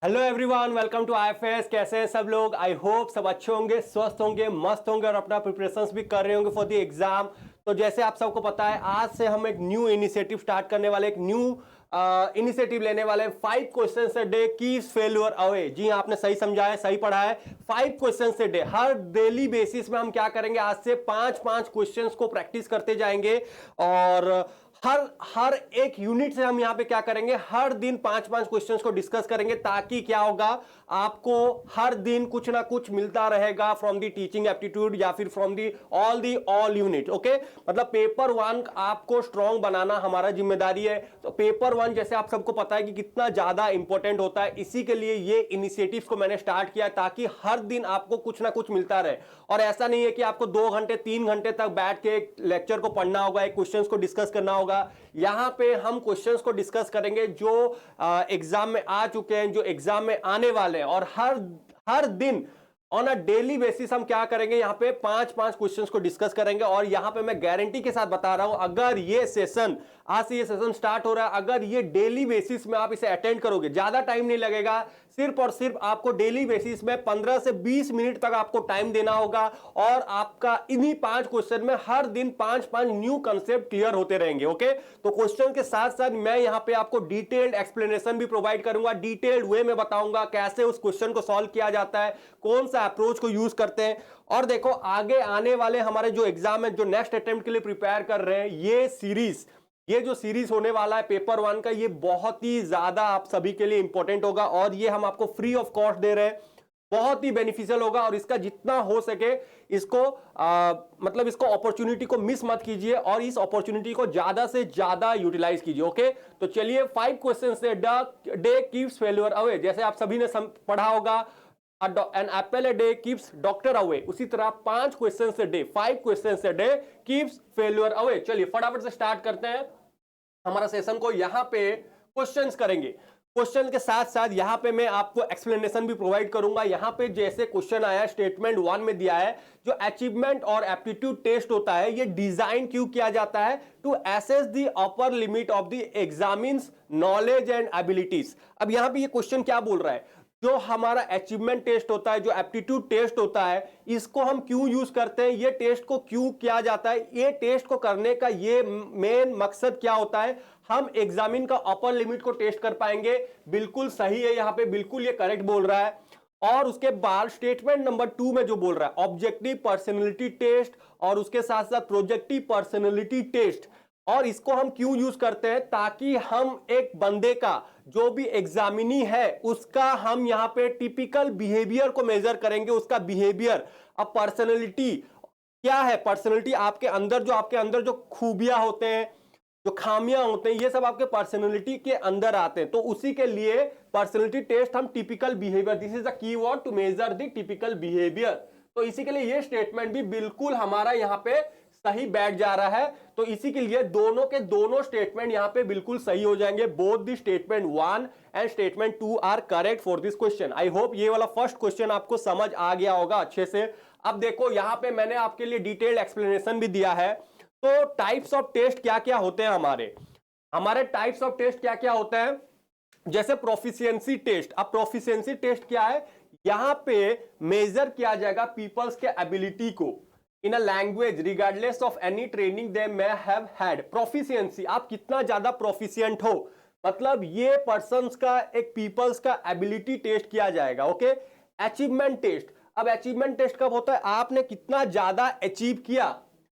Hello everyone, welcome to IFS. कैसे हैं सब लोग? आई होप सब अच्छे होंगे, स्वस्थ होंगे, मस्त होंगे और अपना प्रिपरेशंस भी कर रहे होंगे फॉर द एग्जाम। तो जैसे आप सबको पता है, आज से हम एक न्यू इनिशिएटिव स्टार्ट करने वाले, एक न्यू इनिशिएटिव लेने वाले हैं। 5 question a day keeps failure away. जी हाँ, आपने सही समझा है, सही पढ़ा है। 5 क्वेश्चन अ डे, हर डेली बेसिस में हम क्या करेंगे, आज से 5-5 क्वेश्चंस को प्रैक्टिस करते जाएंगे। और हर हर एक यूनिट से हम यहां पे क्या करेंगे, हर दिन 5-5 क्वेश्चंस को डिस्कस करेंगे, ताकि क्या होगा, आपको हर दिन कुछ ना कुछ मिलता रहेगा फ्रॉम दी टीचिंग एप्टीट्यूड या फिर from the all unit. Okay, मतलब पेपर वन आपको स्ट्रॉन्ग बनाना हमारा जिम्मेदारी है। तो पेपर वन जैसे आप सबको पता है कि कितना ज्यादा इंपॉर्टेंट होता है, इसी के लिए ये इनिशिएटिव को मैंने स्टार्ट किया, ताकि हर दिन आपको कुछ ना कुछ मिलता रहे। और ऐसा नहीं है कि आपको 2 घंटे 3 घंटे तक बैठ के एक लेक्चर को पढ़ना होगा, एक क्वेश्चन को डिस्कस करना होगा। यहां पे हम क्वेश्चंस को डिस्कस करेंगे जो एग्जाम में आ चुके हैं, जो एग्जाम में आने वाले हैं। और हर हर दिन ऑन अ डेली बेसिस हम क्या करेंगे, यहां पे 5-5 क्वेश्चंस को डिस्कस करेंगे। और यहां पे मैं गारंटी के साथ बता रहा हूं, अगर ये सेशन, आज से ये सेशन स्टार्ट हो रहा है, अगर ये डेली बेसिस में आप इसे अटेंड करोगे, ज्यादा टाइम नहीं लगेगा, सिर्फ और सिर्फ आपको डेली बेसिस में 15 से 20 मिनट तक आपको टाइम देना होगा। और आपका इन्हीं 5 क्वेश्चन में हर दिन 5-5 न्यू कंसेप्ट क्लियर होते रहेंगे। ओके, तो क्वेश्चन के साथ साथ मैं यहां पे आपको डिटेल्ड एक्सप्लेनेशन भी प्रोवाइड करूंगा, डिटेल्ड वे में बताऊंगा कैसे उस क्वेश्चन को सॉल्व किया जाता है, कौन सा अप्रोच को यूज करते हैं। और देखो, आगे आने वाले हमारे जो एग्जाम है, जो नेक्स्ट अटेम्प्ट के लिए प्रिपेयर कर रहे हैं, ये जो सीरीज होने वाला है पेपर वन का, ये बहुत ही ज्यादा आप सभी के लिए इंपॉर्टेंट होगा। और ये हम आपको फ्री ऑफ कॉस्ट दे रहे हैं, बहुत ही बेनिफिशियल होगा। और इसका जितना हो सके, इसको मतलब इसको अपॉर्चुनिटी को मिस मत कीजिए, और इस अपॉर्चुनिटी को ज्यादा से ज्यादा यूटिलाइज कीजिए। ओके, तो चलिए, 5 क्वेश्चन से डे कीप्स फेल्यूर अवे, जैसे आप सभी ने पढ़ा होगा, an apple a day keeps doctor away, उसी तरह 5 question a day, 5 question a day keeps failure away. चलिए फटाफट से स्टार्ट करते हैं हमारा सेशन को। यहां पे क्वेश्चंस करेंगे, क्वेश्चन के साथ साथ यहां पे मैं आपको एक्सप्लेनेशन भी प्रोवाइड करूंगा। यहां पे जैसे क्वेश्चन आया, स्टेटमेंट 1 में दिया है, जो अचीवमेंट और एप्टीट्यूड टेस्ट होता है, ये डिजाइन क्यों किया जाता है, to assess the upper limit of the examinee's knowledge and abilities. अब यहां पे ये क्वेश्चन क्या बोल रहा है, जो हमारा अचीवमेंट टेस्ट होता है, जो एप्टीट्यूड टेस्ट होता है, इसको हम क्यों यूज करते हैं, ये टेस्ट को क्यों किया जाता है, ये टेस्ट को करने का ये मेन मकसद क्या होता है, हम एग्जामिन का अपर लिमिट को टेस्ट कर पाएंगे। बिल्कुल सही है, यहां पे बिल्कुल ये करेक्ट बोल रहा है। और उसके बाद स्टेटमेंट नंबर 2 में जो बोल रहा है, ऑब्जेक्टिव पर्सनैलिटी टेस्ट, और उसके साथ साथ प्रोजेक्टिव पर्सनैलिटी टेस्ट। और इसको हम क्यों यूज करते हैं, ताकि हम एक बंदे का, जो भी एग्जामिनी है, उसका हम यहां पे टिपिकल बिहेवियर को मेजर करेंगे, उसका बिहेवियर। अब पर्सनैलिटी क्या है, पर्सनैलिटी आपके अंदर जो खूबियां होते हैं, जो खामियां होते हैं, ये सब आपके पर्सनैलिटी के अंदर आते हैं। तो उसी के लिए पर्सनैलिटी टेस्ट हम typical behaviour, this is the keyword to measure the typical behaviour. तो इसी के लिए ये स्टेटमेंट भी बिल्कुल हमारा यहां पे सही बैठ जा रहा है। तो इसी के लिए दोनों के दोनों स्टेटमेंट यहां पे बिल्कुल सही हो जाएंगे। Both the statement 1 and statement 2 are correct for this question. I hope ये वाला फर्स्ट क्वेश्चन आपको समझ आ गया होगा अच्छे से। अब देखो, यहां पे मैंने आपके लिए डिटेल्ड एक्सप्लेनेशन भी दिया है। तो टाइप्स ऑफ टेस्ट क्या क्या होते हैं, हमारे टाइप्स ऑफ टेस्ट क्या क्या होते हैं, जैसे प्रोफिशिएंसी टेस्ट। अब प्रोफिशिएंसी टेस्ट क्या है, यहां पे मेजर किया जाएगा पीपल्स के एबिलिटी को in a language regardless of any training they may have had. Proficiency, आप कितना ज्यादा प्रोफिशिएंट हो, मतलब ये पर्सन्स का, एक पीपल्स का एबिलिटी टेस्ट किया जाएगा। ओके, अचीवमेंट टेस्ट, अब अचीवमेंट टेस्ट कब होता है, आपने कितना ज्यादा अचीव किया,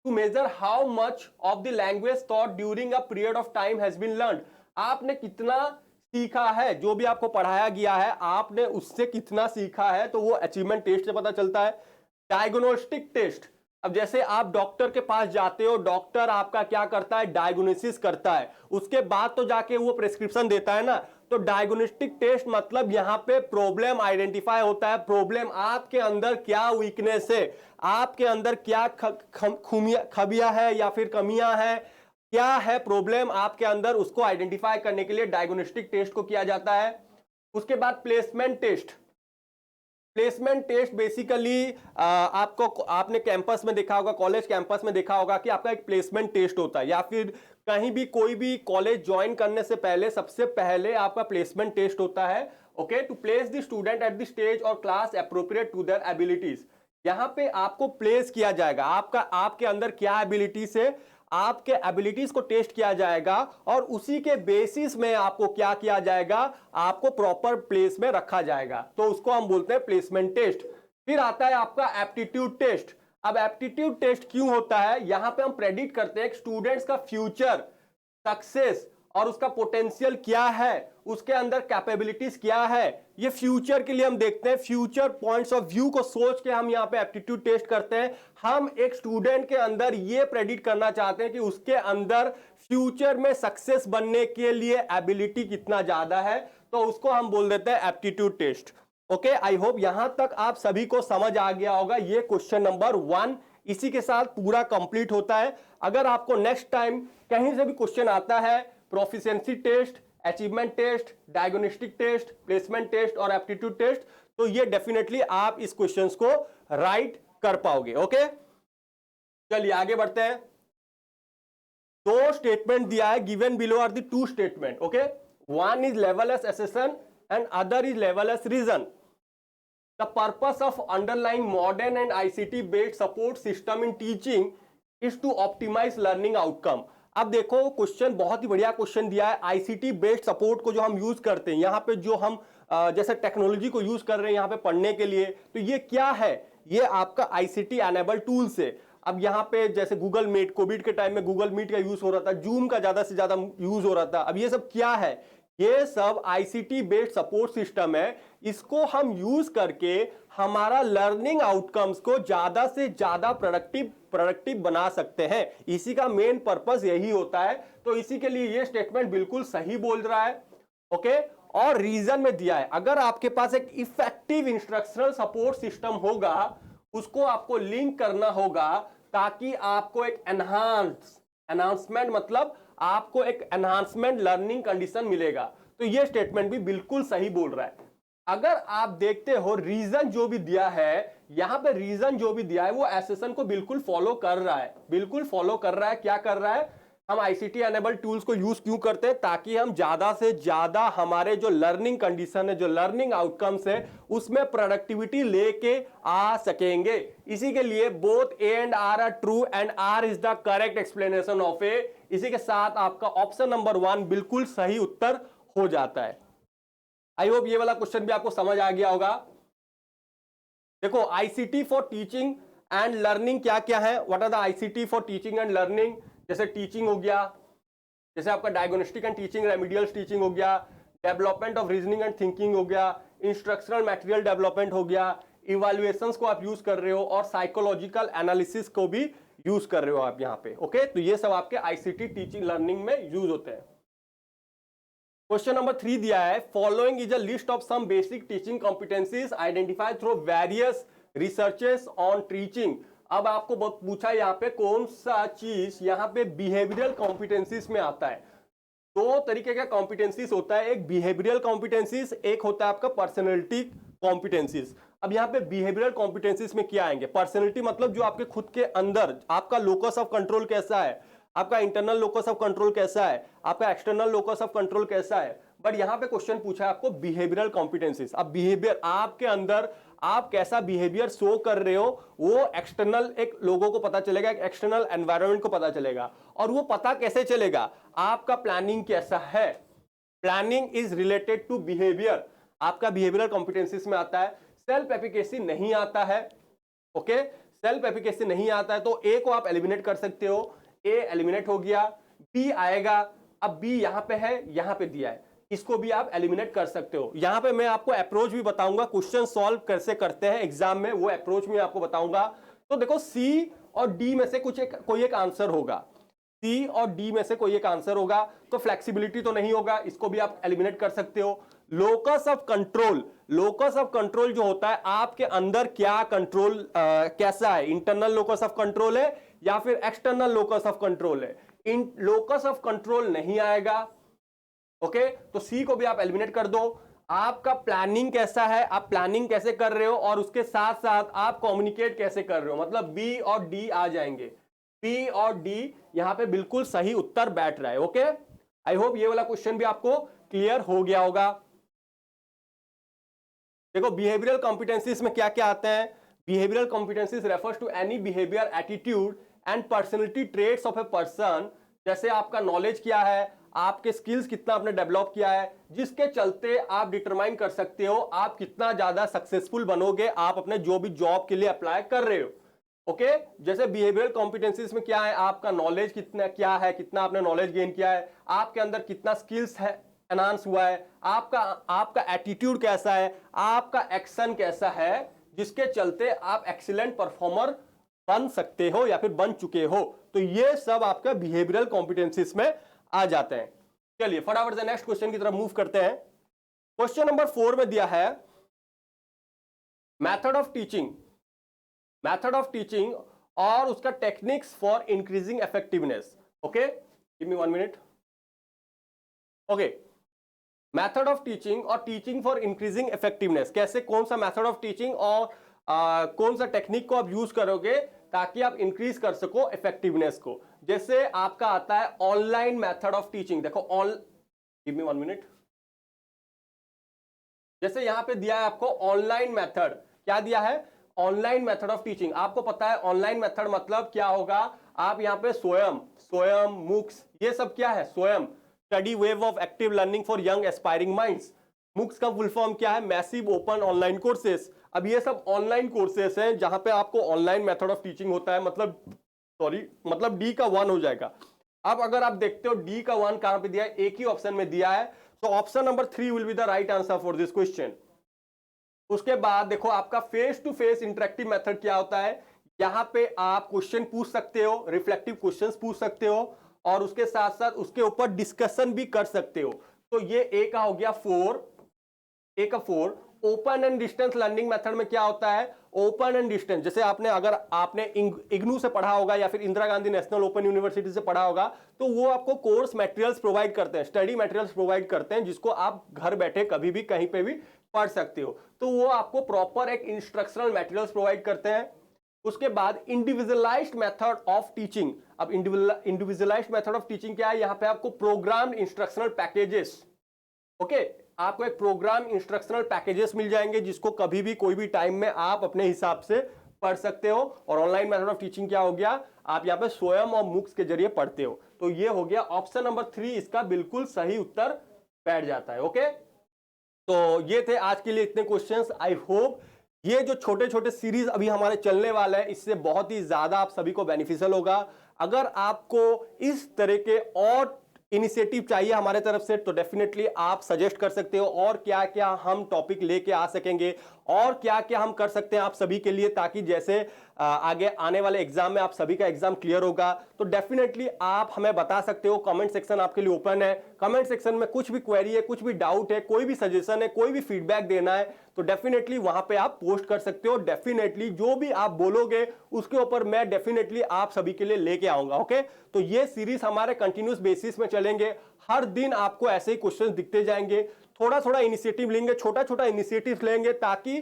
to measure how much of the language thought during a period of time has been learned. आपने कितना सीखा है, जो भी आपको पढ़ाया गया है, आपने उससे कितना सीखा है, तो वो अचीवमेंट टेस्ट से पता चलता है। डायग्नोस्टिक टेस्ट, अब जैसे आप डॉक्टर के पास जाते हो, डॉक्टर आपका क्या करता है, डायग्नोसिस करता है, उसके बाद तो जाके वो प्रिस्क्रिप्शन देता है ना। तो डायग्नोस्टिक टेस्ट मतलब यहां पे प्रॉब्लम आइडेंटिफाई होता है, प्रॉब्लम आपके अंदर क्या वीकनेस है, आपके अंदर क्या खबियां है या फिर कमियां है, क्या है प्रॉब्लम आपके अंदर, उसको आइडेंटिफाई करने के लिए डायग्नोस्टिक टेस्ट को किया जाता है। उसके बाद placement test, placement test basically आपने कैंपस में देखा होगा, कॉलेज कैंपस में देखा होगा कि आपका एक प्लेसमेंट टेस्ट होता है, या फिर कहीं भी कोई भी कॉलेज ज्वाइन करने से पहले सबसे पहले आपका प्लेसमेंट टेस्ट होता है। Okay, to place the student at the stage और class appropriate to their abilities. यहां पे आपको प्लेस किया जाएगा, आपके अंदर क्या एबिलिटीज है, आपके एबिलिटीज को टेस्ट किया जाएगा और उसी के बेसिस में आपको क्या किया जाएगा, आपको प्रॉपर प्लेस में रखा जाएगा। तो उसको हम बोलते हैं प्लेसमेंट टेस्ट। फिर आता है आपका एप्टीट्यूड टेस्ट। अब एप्टीट्यूड टेस्ट क्यों होता है, यहां पे हम प्रेडिक्ट करते हैं स्टूडेंट्स का फ्यूचर सक्सेस और उसका पोटेंशियल क्या है, उसके अंदर कैपेबिलिटीज क्या है, ये फ्यूचर के लिए हम देखते हैं। फ्यूचर पॉइंट्स ऑफ व्यू को सोच के हम यहाँ पे एप्टीट्यूड टेस्ट करते हैं। हम एक स्टूडेंट के अंदर ये प्रेडिक्ट करना चाहते हैं कि उसके अंदर फ्यूचर में सक्सेस बनने के लिए एबिलिटी कितना ज्यादा है, तो उसको हम बोल देते हैं aptitude test. Okay, I hope यहां तक आप सभी को समझ आ गया होगा। ये क्वेश्चन नंबर 1 इसी के साथ पूरा कंप्लीट होता है। अगर आपको नेक्स्ट टाइम कहीं से भी क्वेश्चन आता है, proficiency test, achievement test, diagnostic test, placement test और एप्टीट्यूड टेस्ट, तो ये डेफिनेटली आप इस क्वेश्चंस को राइट कर पाओगे। ओके, चलिए आगे बढ़ते हैं। 2 स्टेटमेंट दिया है, given below are the 2 statement. Okay, one is level as assertion and other is level as reason. The purpose of underlying modern and ICT based support system in teaching is to optimize learning outcome. अब देखो question बहुत ही बढ़िया question दिया है। ICT based support को जो हम use करते हैं यहाँ पे, जो हम जैसे टेक्नोलॉजी को यूज कर रहे हैं यहाँ पे पढ़ने के लिए, तो ये क्या है, ये आपका आईसीटी एनेबल टूल्स है। अब यहाँ पे जैसे गूगल मीट, कोविड के टाइम में गूगल मीट का यूज हो रहा था, जूम का ज्यादा से ज्यादा यूज हो रहा था। अब ये सब क्या है, ये सब आईसीटी बेस्ड सपोर्ट सिस्टम है। इसको हम यूज करके हमारा लर्निंग आउटकम्स को ज्यादा से ज्यादा प्रोडक्टिव बना सकते हैं। इसी का मेन पर्पस यही होता है। तो इसी के लिए ये स्टेटमेंट बिल्कुल सही बोल रहा है। ओके, और रीजन में दिया है, अगर आपके पास एक इफेक्टिव इंस्ट्रक्शनल सपोर्ट सिस्टम होगा, उसको आपको लिंक करना होगा ताकि आपको एक एनहांसमेंट मतलब आपको एक एनहांसमेंट लर्निंग कंडीशन मिलेगा। तो ये स्टेटमेंट भी बिल्कुल सही बोल रहा है। अगर आप देखते हो रीजन जो भी दिया है, यहां पे रीजन जो भी दिया है वो एसेशन को बिल्कुल फॉलो कर रहा है, बिल्कुल फॉलो कर रहा है। क्या कर रहा है, हम आईसीटी एनेबल टूल्स को यूज क्यों करते हैं, ताकि हम ज्यादा से ज्यादा हमारे जो लर्निंग कंडीशन है, जो लर्निंग आउटकम्स है, उसमें प्रोडक्टिविटी लेके आ सकेंगे। इसी के लिए both A and R are true and R is the correct explanation of A. इसी के साथ आपका ऑप्शन नंबर 1 बिल्कुल सही उत्तर हो जाता है। आई होप ये वाला क्वेश्चन भी आपको समझ आ गया होगा। देखो ICT for teaching and learning क्या क्या है, what are the ICT for teaching and learning. जैसे टीचिंग हो गया, जैसे आपका diagnostic and teaching, remedial teaching हो गया, development of reasoning and thinking हो गया, इंस्ट्रक्शनल मटेरियल डेवलपमेंट हो गया, इवैल्यूएशंस को आप यूज कर रहे हो, और साइकोलॉजिकल एनालिसिस को भी यूज कर रहे हो आप यहाँ पे। ओके, तो ये सब आपके आईसीटी टीचिंग लर्निंग में यूज होते हैं। क्वेश्चन नंबर 3 दिया है, following is a list of some basic teaching competencies identified through various researches on teaching. अब आपको पूछा यहाँ पे कौन सा चीज यहाँ पे बिहेवियरल कॉम्पिटेंसीज में आता है। 2 तरीके का कॉम्पिटेंसीज होता है, एक बिहेवियरल कॉम्पिटेंसीज, एक होता है आपका पर्सनैलिटी कॉम्पिटेंसीज। अब यहाँ पे बिहेवियरल कॉम्पिटेंसीज में क्या आएंगे, पर्सनैलिटी मतलब जो आपके खुद के अंदर आपका लोकस ऑफ कंट्रोल कैसा है, आपका इंटरनल लोकस ऑफ कंट्रोल कैसा है, आपका एक्सटर्नल लोकस ऑफ कंट्रोल कैसा है। बट यहाँ पे क्वेश्चन पूछा है आपको बिहेवियरल कॉम्पिटेंसीज। अब बिहेवियर आपके अंदर आप कैसा बिहेवियर शो कर रहे हो, वो एक्सटर्नल एक लोगों को पता चलेगा, एक एक्सटर्नल एनवायरनमेंट को पता चलेगा। और वो पता कैसे चलेगा, आपका प्लानिंग कैसा है। Planning is related to behaviour, आपका बिहेवियरल कॉम्पिटेंसीज में आता है। सेल्फ एफिकेसी नहीं आता है। ओके, सेल्फ एफिकेसी नहीं आता है तो ए को आप एलिमिनेट कर सकते हो, ए एलिमिनेट हो गया, बी आएगा। अब बी यहां पे है, यहां पे दिया है, इसको भी आप एलिमिनेट कर सकते हो। यहां पे मैं आपको अप्रोच भी बताऊंगा, क्वेश्चन सॉल्व कैसे करते हैं एग्जाम में, वो अप्रोच में आपको बताऊंगा। तो देखो सी और डी में से कोई एक आंसर होगा, सी और डी में से कोई एक आंसर होगा। तो फ्लेक्सिबिलिटी तो नहीं होगा, इसको भी आप एलिमिनेट कर सकते हो। Locus of control, locus of control जो होता है आपके अंदर क्या कंट्रोल कैसा है, इंटरनल लोकस ऑफ कंट्रोल है या फिर एक्सटर्नल लोकस ऑफ कंट्रोल है। इन लोकस ऑफ कंट्रोल नहीं आएगा। ओके, तो सी को भी आप एलिमिनेट कर दो। आपका प्लानिंग कैसा है, आप प्लानिंग कैसे कर रहे हो, और उसके साथ साथ आप कम्युनिकेट कैसे कर रहे हो। मतलब बी और डी आ जाएंगे, बी और डी यहां पे बिल्कुल सही उत्तर बैठ रहा है। ओके, आई होप ये वाला क्वेश्चन भी आपको क्लियर हो गया होगा। देखो बिहेवियरल कॉम्पिटेंसीज में क्या क्या आते हैं। Behavioural competencies refers to any behaviour, attitude and personality traits of a person. जैसे आपका नॉलेज क्या है, आपके स्किल्स कितना आपने डेवलप किया है, जिसके चलते आप डिटरमाइन कर सकते हो आप कितना ज्यादा सक्सेसफुल बनोगे आप अपने जो भी जॉब के लिए अप्लाई कर रहे हो। ओके, जैसे बिहेवियरल कॉम्पिटेंसीज में क्या है, आपका नॉलेज कितना क्या है, कितना आपने नॉलेज गेन किया है, आपके अंदर कितना स्किल्स है एनहांस हुआ है, आपका एटीट्यूड कैसा है, आपका एक्शन कैसा है, जिसके चलते आप एक्सीलेंट परफॉर्मर बन सकते हो या फिर बन चुके हो। तो ये सब आपका बिहेवियरल कॉम्पिटेंसीज में आ जाते हैं। चलिए फटाफट से नेक्स्ट क्वेश्चन की तरफ मूव करते हैं। क्वेश्चन नंबर 4 में दिया है method of teaching, method of teaching और उसका techniques for increasing effectiveness. Okay, give me 1 minute. Okay, method of teaching और टीचिंग फॉर इंक्रीजिंग इफेक्टिवनेस, कैसे कौन सा मेथड ऑफ टीचिंग और कौन सा टेक्निक को आप यूज करोगे ताकि आप इंक्रीज कर सको इफेक्टिवनेस को। जैसे आपका आता है ऑनलाइन मेथड ऑफ टीचिंग। देखो गिव मी 1 मिनट। जैसे यहां पे दिया है आपको ऑनलाइन मेथड, क्या दिया है, ऑनलाइन मेथड ऑफ टीचिंग। आपको पता है ऑनलाइन मेथड मतलब क्या होगा, आप यहां पे स्वयं मूक्स, ये सब क्या है, स्वयं study wave of active learning for young aspiring minds. MOOCs का फुल फॉर्म क्या है, मैसिव ओपन ऑनलाइन कोर्सेस। अब ये सब ऑनलाइन कोर्सेस हैं जहां पे आपको ऑनलाइन मेथड ऑफ टीचिंग होता है, मतलब डी का 1 हो जाएगा। अब अगर आप देखते हो डी का 1 कहां पे दिया है, एक ही ऑप्शन में दिया है, तो option number 3 will be the right answer for this question. उसके बाद देखो आपका face to face interactive method क्या होता है, यहां पे आप क्वेश्चन पूछ सकते हो, रिफ्लेक्टिव क्वेश्चंस पूछ सकते हो, और उसके साथ साथ उसके ऊपर डिस्कशन भी कर सकते हो। तो ये ए का हो गया 4। Open and distance learning method में क्या होता है, ओपन एंड डिस्टेंस, जैसे अगर आपने इग्नू से पढ़ा होगा या फिर Indira Gandhi national open university से पढ़ा होगा, तो वो आपको कोर्स मटेरियल्स प्रोवाइड करते हैं, स्टडी मटेरियल्स प्रोवाइड करते हैं, जिसको आप घर बैठे कभी भी कहीं पे भी पढ़ सकते हो। तो वो आपको प्रॉपर एक इंस्ट्रक्शनल मटेरियल्स प्रोवाइड करते हैं। उसके बाद इंडिविजुअलाइज्ड मेथड ऑफ टीचिंग। अब इंडिविजुअलाइज्ड मेथड ऑफ टीचिंग क्या है, यहां पे आपको प्रोग्राम इंस्ट्रक्शनल पैकेजेस, ओके, आपको एक प्रोग्राम इंस्ट्रक्शनल पैकेजेस मिल जाएंगे, जिसको कभी भी कोई भी टाइम में आप अपने हिसाब से पढ़ सकते हो। और ऑनलाइन मेथड ऑफ टीचिंग क्या हो गया, आप यहां पे स्वयं और मूक्स के जरिए पढ़ते हो। तो ये हो गया ऑप्शन नंबर 3, इसका बिल्कुल सही उत्तर बैठ जाता है। ओके, तो ये थे आज के लिए इतने क्वेश्चंस। आई होप ये जो छोटे छोटे सीरीज अभी हमारे चलने वाले हैं, इससे बहुत ही ज्यादा आप सभी को बेनिफिशियल होगा। अगर आपको इस तरह के और इनिशिएटिव चाहिए हमारे तरफ से, तो डेफिनेटली आप सजेस्ट कर सकते हो और क्या क्या हम टॉपिक लेके आ सकेंगे और क्या क्या हम कर सकते हैं आप सभी के लिए, ताकि जैसे आगे आने वाले एग्जाम में आप सभी का एग्जाम क्लियर होगा। तो डेफिनेटली आप हमें बता सकते हो, कमेंट सेक्शन आपके लिए ओपन है। कमेंट सेक्शन में कुछ भी क्वेरी है, कुछ भी डाउट है, कोई भी सजेशन है, कोई भी फीडबैक देना है, तो डेफिनेटली वहां पे आप पोस्ट कर सकते हो। डेफिनेटली जो भी आप बोलोगे उसके ऊपर मैं डेफिनेटली आप सभी के लिए लेके आऊंगा। ओके, तो ये सीरीज हमारे कंटिन्यूस बेसिस में चलेंगे, हर दिन आपको ऐसे ही क्वेश्चंस दिखते जाएंगे। थोड़ा थोड़ा इनिशिएटिव लेंगे, छोटा छोटा इनिशिएटिव लेंगे, ताकि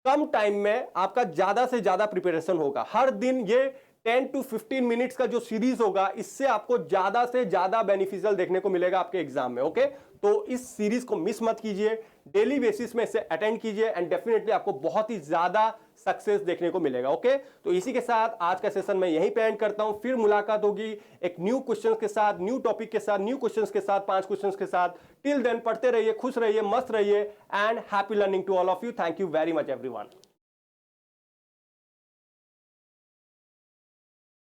कम टाइम में आपका ज्यादा से ज्यादा प्रिपरेशन होगा। हर दिन ये 10 to 15 मिनट्स का जो सीरीज होगा, इससे आपको ज्यादा से ज्यादा बेनिफिशियल देखने को मिलेगा आपके एग्जाम में। ओके, तो इस सीरीज को मिस मत कीजिए, डेली बेसिस में इसे अटेंड कीजिए एंड डेफिनेटली आपको बहुत ही ज्यादा सक्सेस देखने को मिलेगा। ओके, तो इसी के साथ आज का सेशन मैं यहीं पे एंड करता हूं। फिर मुलाकात होगी एक न्यू क्वेश्चंस के साथ, न्यू टॉपिक के साथ, न्यू क्वेश्चंस के साथ, 5 क्वेश्चंस के साथ। टिल देन पढ़ते रहिए, खुश रहिए, मस्त रहिए and happy learning to all of you. Thank you very much everyone.